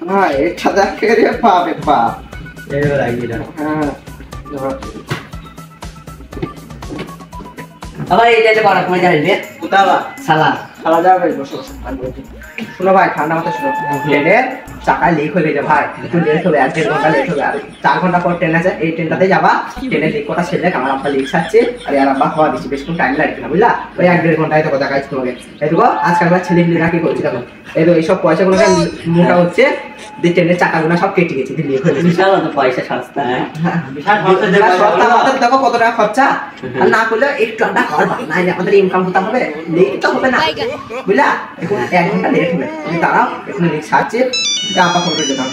হ্যাঁ এটা দেখে রে বাপে বাপ এইবার আইবি না হ্যাঁ আবার এইটাতে বড় কমে যাবে রে কোথাও শালা খালা যাবে বসো শোনো ভাই ঠান্ডা মাথায় শোনো ট্রেনের চাকায় লিক হয়ে গেছে ভাই একটু লেট হবে 1-1.5 ঘন্টা লেট হবে আর 4 ঘন্টা পর ট্রেন আছে এই ট্রেনটাতে যাবা ট্রেনের লিক কটা ছেড়ে আমার আব্বা লিক ছাড়ছে আর আর আব্বা খাওয়া দিচ্ছে বেশি টাইম লাগবে না বুঝলা ওই 1-1.5 ঘন্টায় তো কথা কাজ তোমাকে এইটুকু আজকালকার ছেলে মেয়েরা কি করছে দেখো এই তো এইসব পয়সাগুলোকে মোটা হচ্ছে দিয়ে ট্রেনের চাকাগুলো সব কেটে গেছে দিয়ে লিক হয়ে গেছে বিশাল তো পয়সা সস্তা বিশাল খরচা দেবে সপ্তাহ মাত্র দেখো কত টাকা খরচা আর না করলে একটু আধা ঘর বানাই আমাদের ইনকাম করতে হবে লেট তো হবে না বুঝলা এখন 1 ঘন্টা লেট হবে তুমি দাঁড়াও এখন লিক ছাড়ছে আপা ফোন করে দিলাম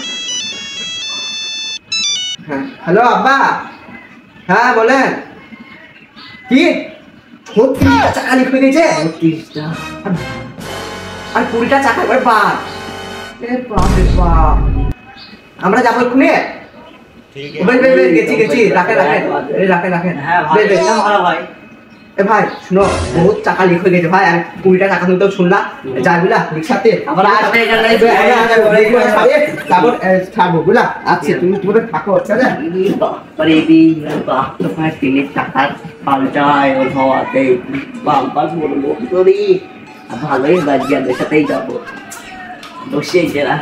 হ্যাঁ হ্যালো আব্বা হ্যাঁ বলেন কি 30টা চাকা লিক হয়ে গেছে 30টা আর 20টা চাকা করে বাদ এ বাপ রে বাপ আমরা যাবো এক্ষুনি ঠিক গেছি রাখেন হ্যাঁ ভাই এটা ভালো ভাই এ ভাই শুনো বহুত চাকা লিক হয়ে গেছে ভাই আর 20টা চাকা তুমি তো শুনলা যাই বুঝলা রিক্সাতে আবার আসবে এখানে তারপর ছাড়বো বুঝলা আচ্ছা তুমি তোমাদের থাকো আচ্ছা পরে দি বাহ তোমার তিনের টাকা পাল্টায় ওর হওয়াতে বাম্পার বলবো তোরই ভালোই বাজিয়াদের সাথেই যাবো বসে গেলা